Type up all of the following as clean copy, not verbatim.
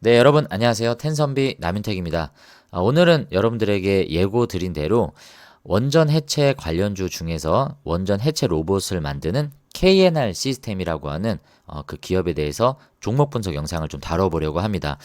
네, 여러분 안녕하세요. 텐선비 남윤택입니다. 오늘은 여러분들에게 예고 드린 대로 원전 해체 관련주 중에서 원전 해체 로봇을 만드는 KNR 시스템이라고 하는 그 기업에 대해서 종목 분석 영상을 좀 다뤄보려고 합니다.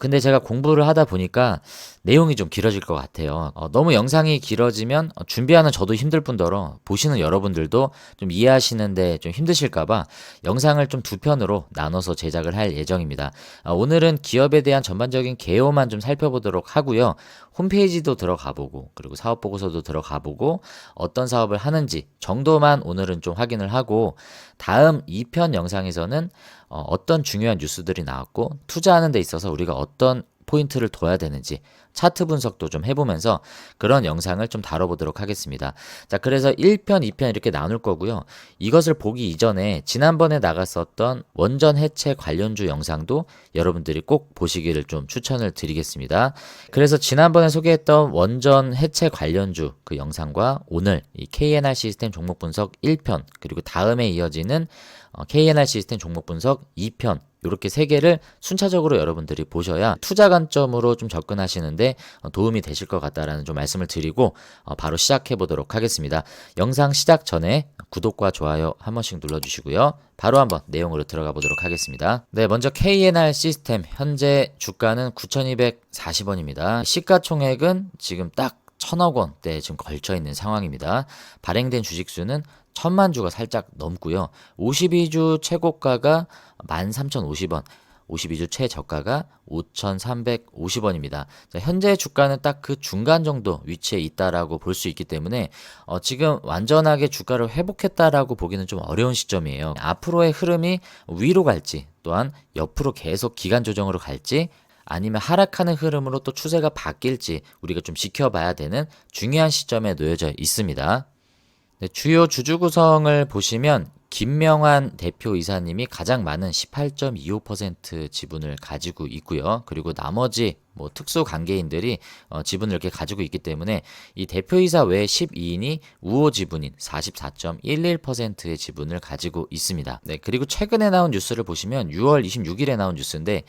근데 제가 공부를 하다 보니까 내용이 좀 길어질 것 같아요. 너무 영상이 길어지면 준비하는 저도 힘들 뿐더러 보시는 여러분들도 좀 이해하시는데 좀 힘드실까봐 영상을 좀 두 편으로 나눠서 제작을 할 예정입니다. 오늘은 기업에 대한 전반적인 개요만 좀 살펴보도록 하고요. 홈페이지도 들어가 보고 그리고 사업 보고서도 들어가 보고 어떤 사업을 하는지 정도만 오늘은 좀 확인을 하고 다음 2편 영상에서는 어떤 중요한 뉴스들이 나왔고 투자하는 데 있어서 우리가 어떤 포인트를 둬야 되는지 차트 분석도 좀 해보면서 그런 영상을 좀 다뤄보도록 하겠습니다. 자, 그래서 1편, 2편 이렇게 나눌 거고요. 이것을 보기 이전에 지난번에 나갔었던 원전 해체 관련주 영상도 여러분들이 꼭 보시기를 좀 추천을 드리겠습니다. 그래서 지난번에 소개했던 원전 해체 관련주 그 영상과 오늘 이 KNR 시스템 종목 분석 1편 그리고 다음에 이어지는 KNR 시스템 종목 분석 2편 이렇게 세 개를 순차적으로 여러분들이 보셔야 투자 관점으로 좀 접근하시는데 도움이 되실 것 같다라는 좀 말씀을 드리고 바로 시작해 보도록 하겠습니다. 영상 시작 전에 구독과 좋아요 한 번씩 눌러주시고요. 바로 한번 내용으로 들어가 보도록 하겠습니다. 네, 먼저 KNR 시스템 현재 주가는 9,240원입니다. 시가총액은 지금 딱 1,000억 원대 지금 걸쳐 있는 상황입니다. 발행된 주식수는 1,000만 주가 살짝 넘고요. 52주 최고가가 13,050원, 52주 최저가가 5,350원입니다. 자, 현재 주가는 딱 그 중간 정도 위치에 있다라고 볼 수 있기 때문에 지금 완전하게 주가를 회복했다라고 보기는 좀 어려운 시점이에요. 앞으로의 흐름이 위로 갈지 또한 옆으로 계속 기간 조정으로 갈지 아니면 하락하는 흐름으로 또 추세가 바뀔지 우리가 좀 지켜봐야 되는 중요한 시점에 놓여져 있습니다. 네, 주요 주주 구성을 보시면 김명환 대표이사님이 가장 많은 18.25% 지분을 가지고 있고요. 그리고 나머지 뭐 특수 관계인들이 지분을 이렇게 가지고 있기 때문에 이 대표이사 외 12인이 우호 지분인 44.11%의 지분을 가지고 있습니다. 네, 그리고 최근에 나온 뉴스를 보시면 6월 26일에 나온 뉴스인데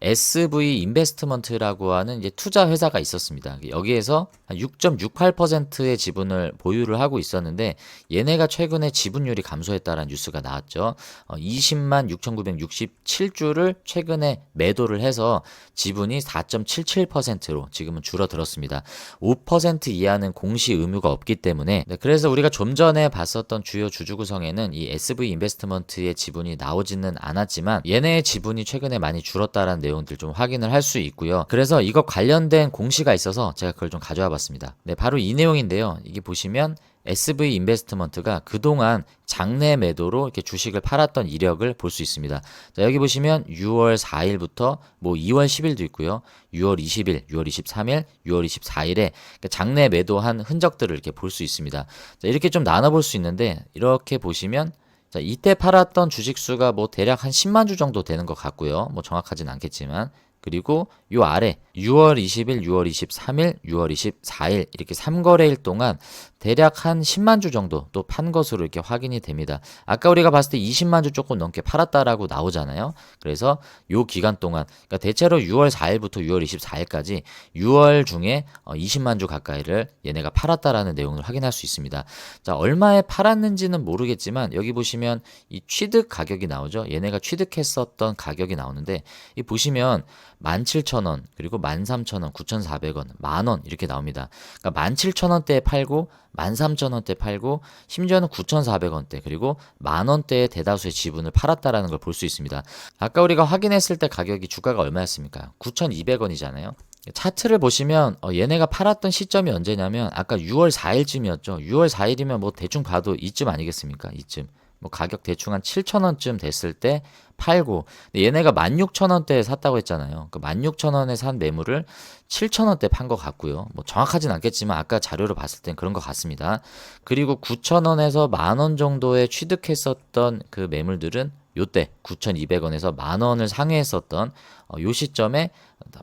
SV 인베스트먼트라고 하는 이제 투자 회사가 있었습니다. 여기에서 6.68%의 지분을 보유를 하고 있었는데 얘네가 최근에 지분율이 감소했다라는 뉴스가 나왔죠. 20만 6,967주를 최근에 매도를 해서 지분이 4.77%로 지금은 줄어들었습니다. 5% 이하는 공시 의무가 없기 때문에 네, 그래서 우리가 좀 전에 봤었던 주요 주주 구성에는 이 SV 인베스트먼트의 지분이 나오지는 않았지만 얘네의 지분이 최근에 많이 줄었다라는 내용들 좀 확인을 할 수 있고요. 그래서 이거 관련된 공시가 있어서 제가 그걸 좀 가져와 봤습니다. 네, 바로 이 내용인데요. 이게 보시면 SV 인베스트먼트가 그동안 장내 매도로 이렇게 주식을 팔았던 이력을 볼 수 있습니다. 자, 여기 보시면 6월 4일부터 뭐 2월 10일도 있고요. 6월 20일, 6월 23일, 6월 24일에 장내 매도한 흔적들을 이렇게 볼 수 있습니다. 자, 이렇게 좀 나눠볼 수 있는데 이렇게 보시면 자, 이때 팔았던 주식 수가 뭐 대략 한 10만 주 정도 되는 것 같고요. 뭐 정확하진 않겠지만. 그리고 요 아래 6월 20일, 6월 23일, 6월 24일 이렇게 3거래일 동안 대략 한 10만 주 정도 또 판 것으로 이렇게 확인이 됩니다. 아까 우리가 봤을 때 20만 주 조금 넘게 팔았다라고 나오잖아요. 그래서 요 기간 동안 그러니까 대체로 6월 4일부터 6월 24일까지 6월 중에 20만 주 가까이를 얘네가 팔았다라는 내용을 확인할 수 있습니다. 자, 얼마에 팔았는지는 모르겠지만 여기 보시면 이 취득 가격이 나오죠. 얘네가 취득했었던 가격이 나오는데 이 보시면 17,000원, 그리고 13,000원, 9,400원, 만원 이렇게 나옵니다. 그러니까 17,000원대에 팔고 13,000원대 팔고 심지어는 9,400원대 그리고 만원대의 대다수의 지분을 팔았다라는 걸 볼 수 있습니다. 아까 우리가 확인했을 때 가격이 주가가 얼마였습니까? 9,200원이잖아요. 차트를 보시면 얘네가 팔았던 시점이 언제냐면 아까 6월 4일쯤이었죠. 6월 4일이면 뭐 대충 봐도 이쯤 아니겠습니까? 이쯤. 뭐 가격 대충 한 7,000원쯤 됐을 때 팔고 근데 얘네가 16,000원대에 샀다고 했잖아요. 그 16,000원에 산 매물을 7,000원대 판 것 같고요. 뭐 정확하진 않겠지만 아까 자료를 봤을 땐 그런 것 같습니다. 그리고 9,000원에서 만원 정도에 취득했었던 그 매물들은 요때 9,200원에서 만원을 상회했었던 요 시점에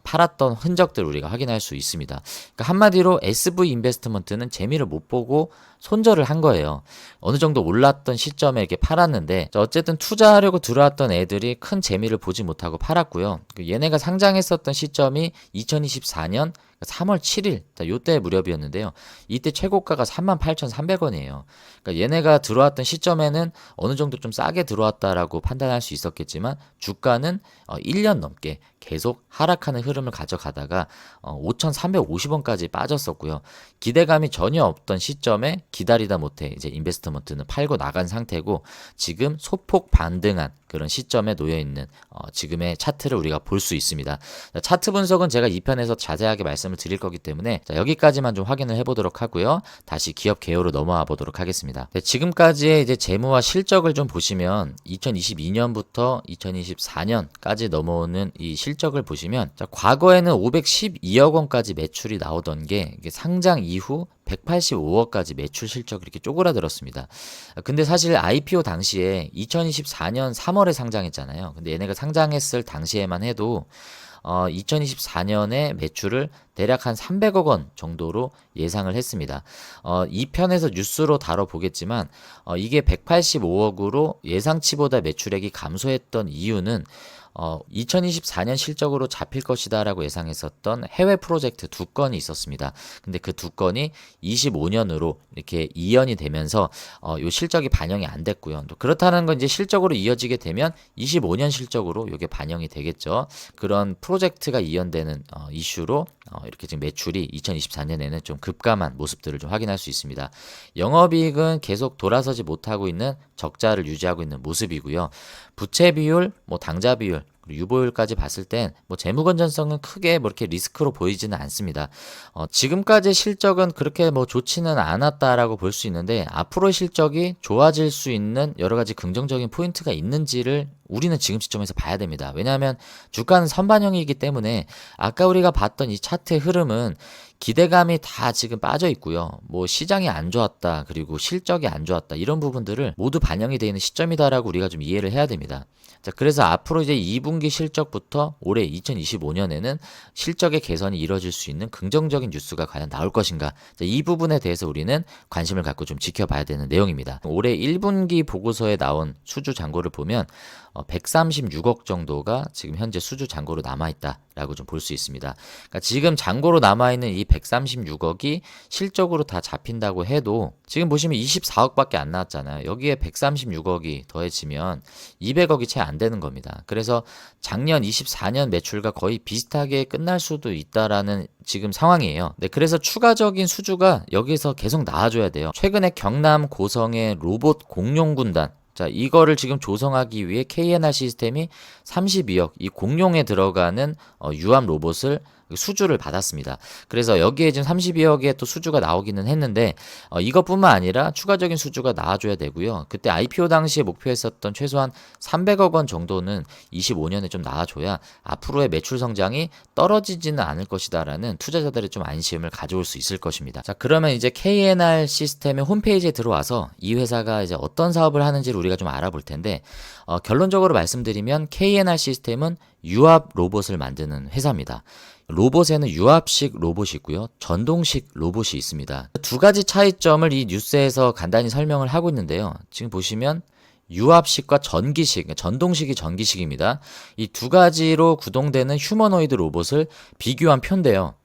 팔았던 흔적들을 우리가 확인할 수 있습니다. 그러니까 한마디로 SV 인베스트먼트는 재미를 못 보고 손절을 한 거예요. 어느 정도 올랐던 시점에 이렇게 팔았는데 어쨌든 투자하려고 들어왔던 애들이 큰 재미를 보지 못하고 팔았고요. 얘네가 상장했었던 시점이 2024년 3월 7일 요때 무렵이었는데요. 이때 최고가가 38,300원이에요. 그러니까 얘네가 들어왔던 시점에는 어느 정도 좀 싸게 들어왔다라고 판단할 수 있었겠지만 주가는 1년 넘게 계속 하락하는 흐름을 가져가다가 5,350원까지 빠졌었고요. 기대감이 전혀 없던 시점에 기다리다 못해 이제 인베스트먼트는 팔고 나간 상태고 지금 소폭 반등한 그런 시점에 놓여있는 지금의 차트를 우리가 볼 수 있습니다. 자, 차트 분석은 제가 2편에서 자세하게 말씀을 드릴 거기 때문에 여기까지만 좀 확인을 해보도록 하고요. 다시 기업 개요로 넘어와 보도록 하겠습니다. 네, 지금까지의 이제 재무와 실적을 좀 보시면 2022년부터 2024년까지 넘어오는 이 실적을 보시면 과거에는 512억 원까지 매출이 나오던 게 이게 상장 이후 185억까지 매출 실적이 이렇게 쪼그라들었습니다. 근데 사실 IPO 당시에 2024년 3월에 상장했잖아요. 근데 얘네가 상장했을 당시에만 해도 2024년에 매출을 대략 한 300억 원 정도로 예상을 했습니다. 이 편에서 뉴스로 다뤄보겠지만 이게 185억으로 예상치보다 매출액이 감소했던 이유는 2024년 실적으로 잡힐 것이다 라고 예상했었던 해외 프로젝트 2건이 있었습니다. 근데 그 2건이 25년으로 이렇게 이연이 되면서 요 실적이 반영이 안 됐고요. 또 그렇다는 건 이제 실적으로 이어지게 되면 25년 실적으로 이게 반영이 되겠죠. 그런 프로젝트가 이연되는 이슈로 이렇게 지금 매출이 2024년에는 좀 급감한 모습들을 좀 확인할 수 있습니다. 영업이익은 계속 돌아서지 못하고 있는 적자를 유지하고 있는 모습이고요. 부채 비율, 당자 비율, 그리고 유보율까지 봤을 땐 재무 건전성은 크게 이렇게 리스크로 보이지는 않습니다. 지금까지 실적은 그렇게 좋지는 않았다라고 볼 수 있는데 앞으로의 실적이 좋아질 수 있는 여러 가지 긍정적인 포인트가 있는지를 우리는 지금 시점에서 봐야 됩니다. 왜냐하면 주가는 선반영이기 때문에 아까 우리가 봤던 이 차트의 흐름은 기대감이 다 지금 빠져 있고요. 시장이 안 좋았다, 그리고 실적이 안 좋았다, 이런 부분들을 모두 반영이 되어 있는 시점이다라고 우리가 좀 이해를 해야 됩니다. 자, 그래서 앞으로 이제 2분기 실적부터 올해 2025년에는 실적의 개선이 이뤄질 수 있는 긍정적인 뉴스가 과연 나올 것인가? 자, 이 부분에 대해서 우리는 관심을 갖고 좀 지켜봐야 되는 내용입니다. 올해 1분기 보고서에 나온 수주 잔고를 보면 136억 정도가 지금 현재 수주 잔고로 남아있다라고 좀 볼 수 있습니다. 그러니까 지금 잔고로 남아있는 이 136억이 실적으로 다 잡힌다고 해도 지금 보시면 24억밖에 안 나왔잖아요. 여기에 136억이 더해지면 200억이 채 안 되는 겁니다. 그래서 작년 24년 매출과 거의 비슷하게 끝날 수도 있다라는 지금 상황이에요. 네, 그래서 추가적인 수주가 여기서 계속 나와줘야 돼요. 최근에 경남 고성의 로봇 공룡 군단, 자, 이거를 지금 조성하기 위해 KNR 시스템이 32억, 이 공룡에 들어가는 유압 로봇을 수주를 받았습니다. 그래서 여기에 지금 32억의 또 수주가 나오기는 했는데 이것뿐만 아니라 추가적인 수주가 나와줘야 되고요. 그때 IPO 당시에 목표했었던 최소한 300억 원 정도는 25년에 좀 나와줘야 앞으로의 매출 성장이 떨어지지는 않을 것이다라는 투자자들의 좀 안심을 가져올 수 있을 것입니다. 자, 그러면 이제 KNR 시스템의 홈페이지에 들어와서 이 회사가 이제 어떤 사업을 하는지를 우리가 좀 알아볼 텐데 결론적으로 말씀드리면 KNR 시스템은 유압 로봇을 만드는 회사입니다. 로봇에는 유압식 로봇이 있고요. 전동식 로봇이 있습니다. 두 가지 차이점을 이 뉴스에서 간단히 설명을 하고 있는데요. 지금 보시면 유압식과 전기식, 전동식이 전기식입니다. 이 두 가지로 구동되는 휴머노이드 로봇을 비교한 표인데요.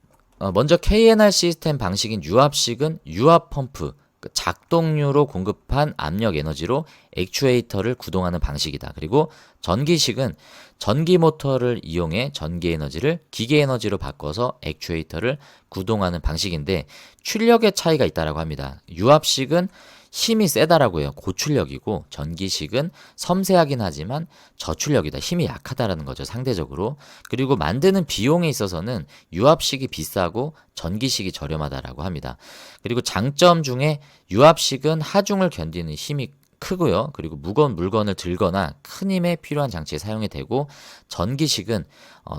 먼저 KNR 시스템 방식인 유압식은 유압 펌프, 작동류로 공급한 압력 에너지로 액추에이터를 구동하는 방식이다. 그리고 전기식은 전기 모터를 이용해 전기 에너지를 기계 에너지로 바꿔서 액추에이터를 구동하는 방식인데 출력의 차이가 있다라고 합니다. 유압식은 힘이 세다라고 해요. 고출력이고 전기식은 섬세하긴 하지만 저출력이다. 힘이 약하다라는 거죠. 상대적으로. 그리고 만드는 비용에 있어서는 유압식이 비싸고 전기식이 저렴하다라고 합니다. 그리고 장점 중에 유압식은 하중을 견디는 힘이 크고요. 그리고 무거운 물건을 들거나 큰 힘에 필요한 장치에 사용이 되고 전기식은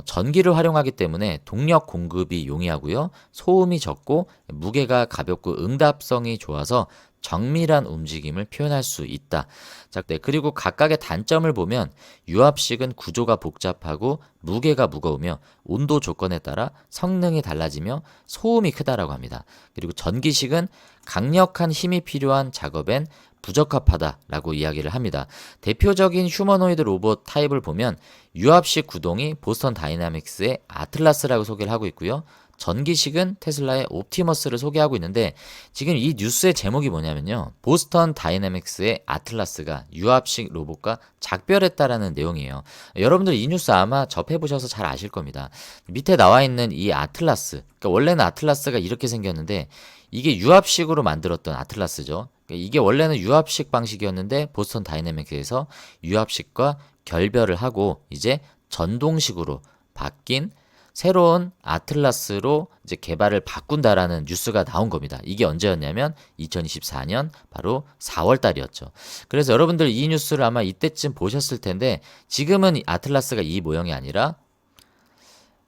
전기를 활용하기 때문에 동력 공급이 용이하고요. 소음이 적고 무게가 가볍고 응답성이 좋아서 정밀한 움직임을 표현할 수 있다. 자, 네, 그리고 각각의 단점을 보면 유압식은 구조가 복잡하고 무게가 무거우며 온도 조건에 따라 성능이 달라지며 소음이 크다라고 합니다. 그리고 전기식은 강력한 힘이 필요한 작업엔 부적합하다라고 이야기를 합니다. 대표적인 휴머노이드 로봇 타입을 보면 유압식 구동이 보스턴 다이나믹스의 아틀라스라고 소개를 하고 있고요. 전기식은 테슬라의 옵티머스를 소개하고 있는데 지금 이 뉴스의 제목이 뭐냐면요. 보스턴 다이내믹스의 아틀라스가 유압식 로봇과 작별했다라는 내용이에요. 여러분들 이 뉴스 아마 접해보셔서 잘 아실 겁니다. 밑에 나와 있는 이 아틀라스, 그러니까 원래는 아틀라스가 이렇게 생겼는데 이게 유압식으로 만들었던 아틀라스죠. 그러니까 이게 원래는 유압식 방식이었는데 보스턴 다이내믹스에서 유압식과 결별을 하고 이제 전동식으로 바뀐 새로운 아틀라스로 이제 개발을 바꾼다라는 뉴스가 나온 겁니다. 이게 언제였냐면 2024년 바로 4월 달이었죠. 그래서 여러분들 이 뉴스를 아마 이때쯤 보셨을 텐데 지금은 이 아틀라스가 이 모형이 아니라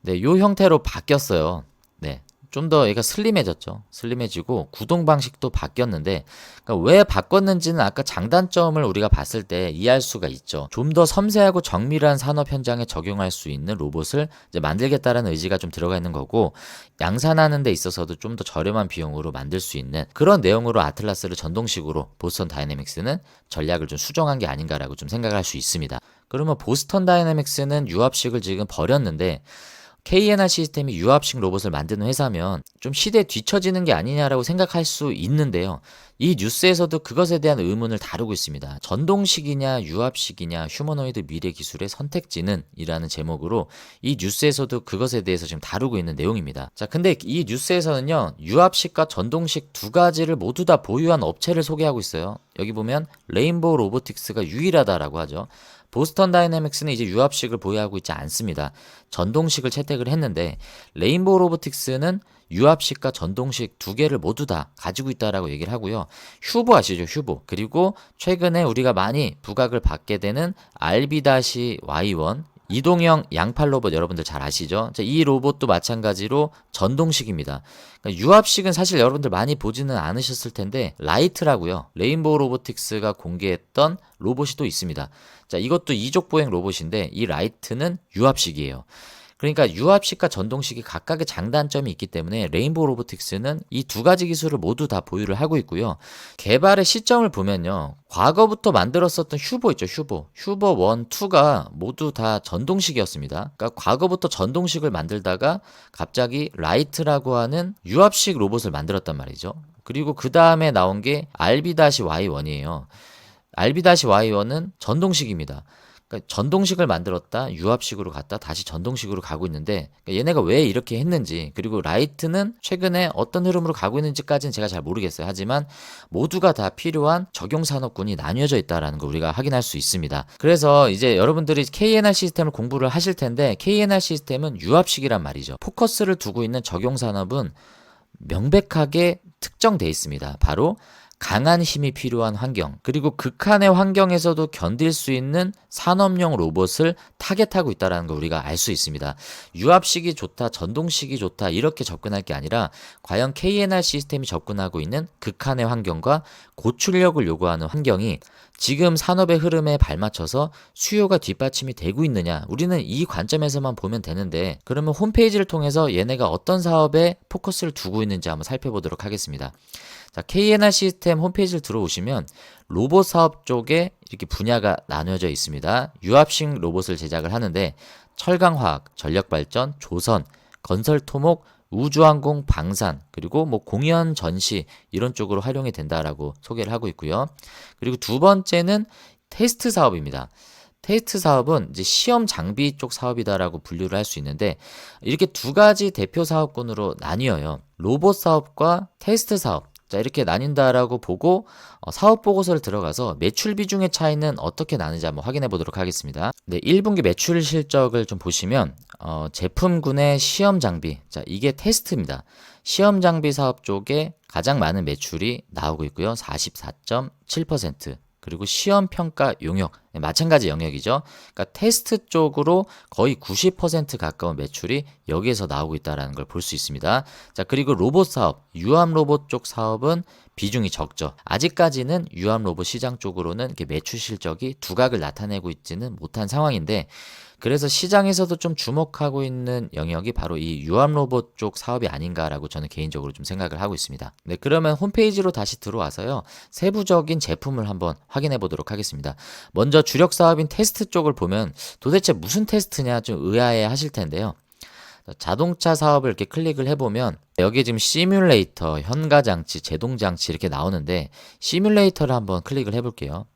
네, 요 형태로 바뀌었어요. 네. 좀 더 얘가 슬림해졌죠. 슬림해지고 구동 방식도 바뀌었는데 그러니까 왜 바꿨는지는 아까 장단점을 우리가 봤을 때 이해할 수가 있죠. 좀 더 섬세하고 정밀한 산업 현장에 적용할 수 있는 로봇을 이제 만들겠다라는 의지가 좀 들어가 있는 거고 양산하는 데 있어서도 좀 더 저렴한 비용으로 만들 수 있는 그런 내용으로 아틀라스를 전동식으로 보스턴 다이내믹스는 전략을 좀 수정한 게 아닌가라고 좀 생각할 수 있습니다. 그러면 보스턴 다이내믹스는 유압식을 지금 버렸는데 KNR 시스템이 유압식 로봇을 만드는 회사면 좀 시대에 뒤처지는 게 아니냐라고 생각할 수 있는데요. 이 뉴스에서도 그것에 대한 의문을 다루고 있습니다. 전동식이냐 유압식이냐 휴머노이드 미래 기술의 선택지는 이라는 제목으로 이 뉴스에서도 그것에 대해서 지금 다루고 있는 내용입니다. 자, 근데 이 뉴스에서는요. 유압식과 전동식 두 가지를 모두 다 보유한 업체를 소개하고 있어요. 여기 보면 레인보우 로보틱스가 유일하다라고 하죠. 보스턴 다이내믹스는 이제 유압식을 보유하고 있지 않습니다. 전동식을 채택을 했는데 레인보우 로보틱스는 유압식과 전동식 두 개를 모두 다 가지고 있다라고 얘기를 하고요. 휴보 아시죠? 휴보. 그리고 최근에 우리가 많이 부각을 받게 되는 RB-Y1 이동형 양팔 로봇 여러분들 잘 아시죠? 이 로봇도 마찬가지로 전동식입니다. 그러니까 유압식은 사실 여러분들 많이 보지는 않으셨을 텐데 라이트라고요. 레인보우 로보틱스가 공개했던 로봇이 또 있습니다. 자, 이것도 이족 보행 로봇인데 이 라이트는 유압식이에요. 그러니까 유압식과 전동식이 각각의 장단점이 있기 때문에 레인보우 로보틱스는 이 두 가지 기술을 모두 다 보유를 하고 있고요. 개발의 시점을 보면요. 과거부터 만들었었던 휴보 있죠. 휴보 1, 2가 모두 다 전동식이었습니다. 그러니까 과거부터 전동식을 만들다가 갑자기 라이트라고 하는 유압식 로봇을 만들었단 말이죠. 그리고 그 다음에 나온 게 RB-Y1이에요. RB-Y1은 전동식입니다. 그러니까 전동식을 만들었다 유압식으로 갔다 다시 전동식으로 가고 있는데 그러니까 얘네가 왜 이렇게 했는지 그리고 라이트는 최근에 어떤 흐름으로 가고 있는지까지는 제가 잘 모르겠어요. 하지만 모두가 다 필요한 적용산업군이 나뉘어져 있다는 걸 우리가 확인할 수 있습니다. 그래서 이제 여러분들이 KNR 시스템을 공부를 하실 텐데 KNR 시스템은 유압식이란 말이죠. 포커스를 두고 있는 적용산업은 명백하게 특정돼 있습니다. 바로 강한 힘이 필요한 환경, 그리고 극한의 환경에서도 견딜 수 있는 산업용 로봇을 타겟하고 있다는 걸 우리가 알 수 있습니다. 유압식이 좋다, 전동식이 좋다 이렇게 접근할 게 아니라 과연 KNR 시스템이 접근하고 있는 극한의 환경과 고출력을 요구하는 환경이 지금 산업의 흐름에 발맞춰서 수요가 뒷받침이 되고 있느냐 우리는 이 관점에서만 보면 되는데 그러면 홈페이지를 통해서 얘네가 어떤 사업에 포커스를 두고 있는지 한번 살펴보도록 하겠습니다. 자, KNR 시스템 홈페이지를 들어오시면 로봇 사업 쪽에 이렇게 분야가 나뉘어져 있습니다. 유압식 로봇을 제작을 하는데 철강화학, 전력발전, 조선, 건설토목, 우주항공, 방산, 그리고 뭐 공연, 전시 이런 쪽으로 활용이 된다라고 소개를 하고 있고요. 그리고 두 번째는 테스트 사업입니다. 테스트 사업은 이제 시험 장비 쪽 사업이다라고 분류를 할 수 있는데 이렇게 두 가지 대표 사업군으로 나뉘어요. 로봇 사업과 테스트 사업. 자, 이렇게 나뉜다라고 보고 사업 보고서를 들어가서 매출 비중의 차이는 어떻게 나는지 한번 확인해 보도록 하겠습니다. 네, 1분기 매출 실적을 좀 보시면 제품군의 시험 장비, 자, 이게 테스트입니다. 시험 장비 사업 쪽에 가장 많은 매출이 나오고 있고요. 44.7%. 그리고 시험 평가 용역, 마찬가지 영역이죠. 그러니까 테스트 쪽으로 거의 90% 가까운 매출이 여기에서 나오고 있다는 걸 볼 수 있습니다. 자, 그리고 로봇 사업, 유압 로봇 쪽 사업은 비중이 적죠. 아직까지는 유압 로봇 시장 쪽으로는 이렇게 매출 실적이 두각을 나타내고 있지는 못한 상황인데, 그래서 시장에서도 좀 주목하고 있는 영역이 바로 이 유압 로봇 쪽 사업이 아닌가라고 저는 개인적으로 좀 생각을 하고 있습니다. 네, 그러면 홈페이지로 다시 들어와서요, 세부적인 제품을 한번 확인해 보도록 하겠습니다. 먼저 주력 사업인 테스트 쪽을 보면 도대체 무슨 테스트냐 좀 의아해 하실 텐데요. 자동차 사업을 이렇게 클릭을 해보면 여기 지금 시뮬레이터, 현가장치, 제동장치 이렇게 나오는데, 시뮬레이터를 한번 클릭을 해볼게요.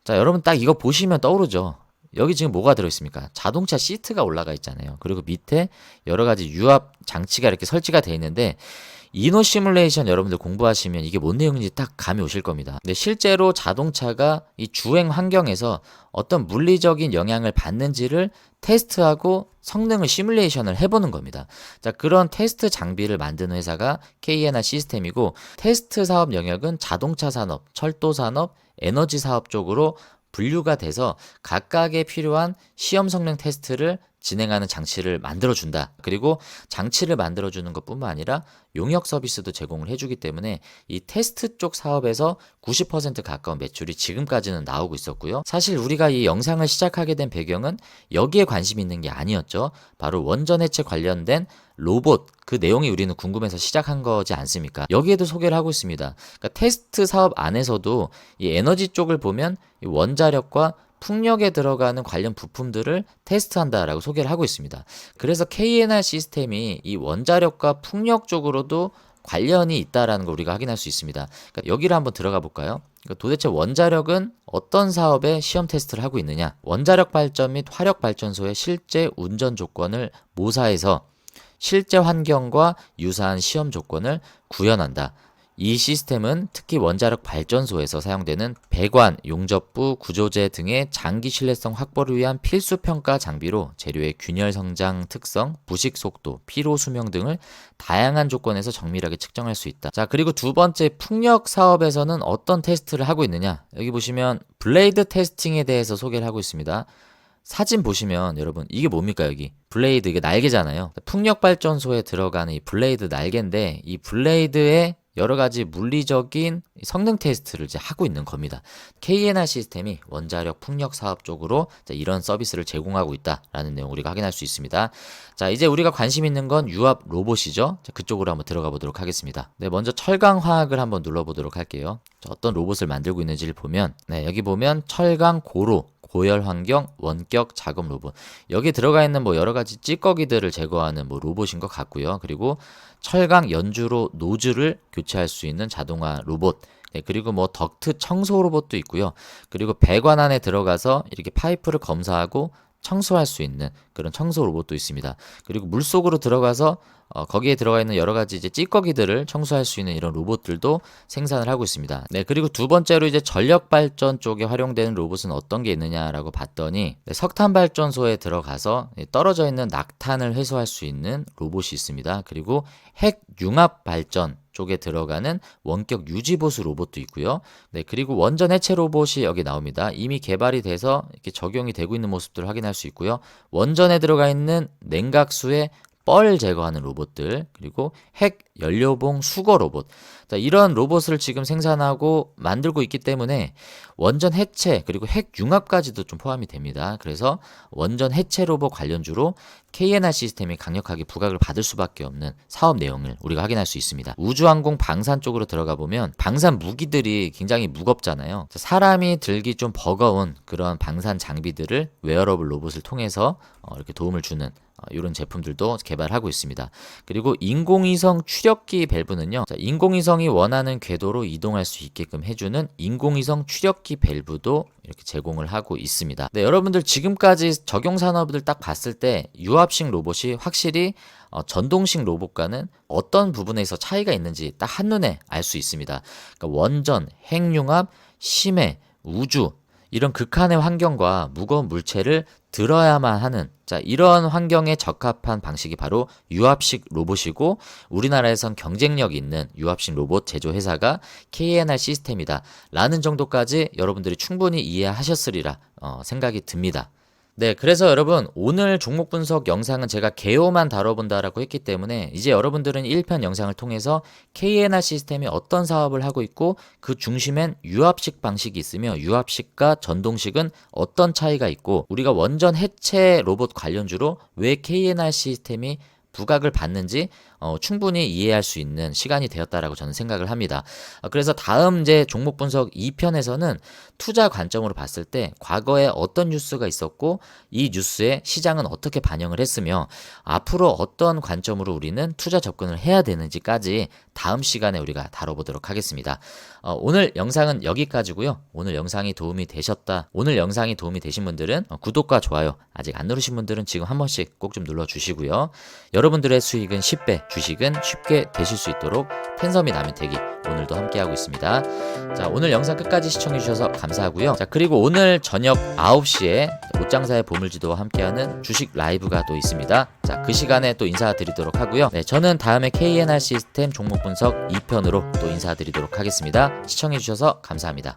자, 여러분 딱 이거 보시면 떠오르죠? 여기 지금 뭐가 들어있습니까? 자동차 시트가 올라가 있잖아요. 그리고 밑에 여러 가지 유압 장치가 이렇게 설치가 되어 있는데, 이노 시뮬레이션 여러분들 공부하시면 이게 뭔 내용인지 딱 감이 오실 겁니다. 근데 실제로 자동차가 이 주행 환경에서 어떤 물리적인 영향을 받는지를 테스트하고 성능을 시뮬레이션을 해보는 겁니다. 자, 그런 테스트 장비를 만드는 회사가 KNR 시스템이고, 테스트 사업 영역은 자동차 산업, 철도 산업, 에너지 사업 쪽으로 분류가 돼서 각각에 필요한 시험 성능 테스트를 진행하는 장치를 만들어준다. 그리고 장치를 만들어주는 것뿐만 아니라 용역 서비스도 제공을 해주기 때문에 이 테스트 쪽 사업에서 90% 가까운 매출이 지금까지는 나오고 있었고요. 사실 우리가 이 영상을 시작하게 된 배경은 여기에 관심 있는 게 아니었죠. 바로 원전 해체 관련된 로봇, 그 내용이 우리는 궁금해서 시작한 거지 않습니까? 여기에도 소개를 하고 있습니다. 그러니까 테스트 사업 안에서도 이 에너지 쪽을 보면 이 원자력과 풍력에 들어가는 관련 부품들을 테스트한다라고 소개를 하고 있습니다. 그래서 KNR 시스템이 이 원자력과 풍력 쪽으로도 관련이 있다라는 걸 우리가 확인할 수 있습니다. 그러니까 여기를 한번 들어가 볼까요? 그러니까 도대체 원자력은 어떤 사업에 시험 테스트를 하고 있느냐? 원자력 발전 및 화력 발전소의 실제 운전 조건을 모사해서 실제 환경과 유사한 시험 조건을 구현한다. 이 시스템은 특히 원자력 발전소에서 사용되는 배관, 용접부, 구조재 등의 장기 신뢰성 확보를 위한 필수 평가 장비로 재료의 균열 성장 특성, 부식 속도, 피로 수명 등을 다양한 조건에서 정밀하게 측정할 수 있다. 자, 그리고 두 번째, 풍력 사업에서는 어떤 테스트를 하고 있느냐? 여기 보시면 블레이드 테스팅에 대해서 소개를 하고 있습니다. 사진 보시면 여러분 이게 뭡니까? 여기 블레이드, 이게 날개잖아요. 풍력 발전소에 들어가는 이 블레이드 날개인데, 이 블레이드에 여러 가지 물리적인 성능 테스트를 이제 하고 있는 겁니다. KNR 시스템이 원자력 풍력 사업 쪽으로 이런 서비스를 제공하고 있다라는 내용 우리가 확인할 수 있습니다. 자, 이제 우리가 관심 있는 건 유압 로봇이죠. 자, 그쪽으로 한번 들어가 보도록 하겠습니다. 네, 먼저 철강 화학을 한번 눌러보도록 할게요. 자, 어떤 로봇을 만들고 있는지를 보면, 네, 여기 보면 철강 고로, 고열 환경 원격 작업 로봇, 여기 들어가 있는 뭐 여러 가지 찌꺼기들을 제거하는 뭐 로봇인 것 같고요. 그리고 철강 연주로 노즐을 교체할 수 있는 자동화 로봇, 네, 그리고 뭐 덕트 청소 로봇도 있고요. 그리고 배관 안에 들어가서 이렇게 파이프를 검사하고 청소할 수 있는 그런 청소 로봇도 있습니다. 그리고 물속으로 들어가서 거기에 들어가 있는 여러 가지 이제 찌꺼기들을 청소할 수 있는 이런 로봇들도 생산을 하고 있습니다. 네, 그리고 두 번째로 이제 전력 발전 쪽에 활용되는 로봇은 어떤 게 있느냐라고 봤더니, 네, 석탄 발전소에 들어가서 떨어져 있는 낙탄을 회수할 수 있는 로봇이 있습니다. 그리고 핵 융합 발전 쪽에 들어가는 원격 유지보수 로봇도 있고요. 네, 그리고 원전 해체 로봇이 여기 나옵니다. 이미 개발이 돼서 이렇게 적용이 되고 있는 모습들을 확인할 수 있고요. 원전에 들어가 있는 냉각수의 뻘 제거하는 로봇들, 그리고 핵 연료봉 수거 로봇. 자, 이런 로봇을 지금 생산하고 만들고 있기 때문에 원전 해체 그리고 핵 융합까지도 좀 포함이 됩니다. 그래서 원전 해체 로봇 관련주로 KNR 시스템이 강력하게 부각을 받을 수밖에 없는 사업 내용을 우리가 확인할 수 있습니다. 우주항공 방산 쪽으로 들어가 보면 방산 무기들이 굉장히 무겁잖아요. 사람이 들기 좀 버거운 그런 방산 장비들을 웨어러블 로봇을 통해서 이렇게 도움을 주는 이런 제품들도 개발하고 있습니다. 그리고 인공위성 추력기 밸브는요, 자, 인공위성이 원하는 궤도로 이동할 수 있게끔 해주는 인공위성 추력기 밸브도 이렇게 제공을 하고 있습니다. 네, 여러분들 지금까지 적용 산업을 딱 봤을 때 유압식 로봇이 확실히 전동식 로봇과는 어떤 부분에서 차이가 있는지 딱 한눈에 알 수 있습니다. 그러니까 원전, 핵융합, 심해, 우주, 이런 극한의 환경과 무거운 물체를 들어야만 하는 이런 환경에 적합한 방식이 바로 유압식 로봇이고 우리나라에선 경쟁력 있는 유압식 로봇 제조 회사가 KNR 시스템이다 라는 정도까지 여러분들이 충분히 이해하셨으리라 생각이 듭니다. 네, 그래서 여러분 오늘 종목 분석 영상은 제가 개요만 다뤄본다라고 했기 때문에 이제 여러분들은 1편 영상을 통해서 KNR 시스템이 어떤 사업을 하고 있고 그 중심엔 유압식 방식이 있으며 유압식과 전동식은 어떤 차이가 있고 우리가 원전 해체 로봇 관련주로 왜 KNR 시스템이 부각을 받는지 충분히 이해할 수 있는 시간이 되었다라고 저는 생각을 합니다. 그래서 다음 이제 종목 분석 2편에서는 투자 관점으로 봤을 때 과거에 어떤 뉴스가 있었고 이 뉴스에 시장은 어떻게 반영을 했으며 앞으로 어떤 관점으로 우리는 투자 접근을 해야 되는지까지 다음 시간에 우리가 다뤄보도록 하겠습니다. 오늘 영상은 여기까지고요. 오늘 영상이 도움이 되신 분들은 구독과 좋아요 아직 안 누르신 분들은 지금 한 번씩 꼭 좀 눌러주시고요. 여러분들의 수익은 10배, 주식은 쉽게 되실 수 있도록 텐섬이 나민테기 오늘도 함께하고 있습니다. 자, 오늘 영상 끝까지 시청해주셔서 감사하고요. 자, 그리고 오늘 저녁 9시에 옷장사의 보물지도와 함께하는 주식 라이브가 또 있습니다. 자, 그 시간에 또 인사드리도록 하고요. 네, 저는 다음에 KNR 시스템 종목 분석 2편으로 또 인사드리도록 하겠습니다. 시청해주셔서 감사합니다.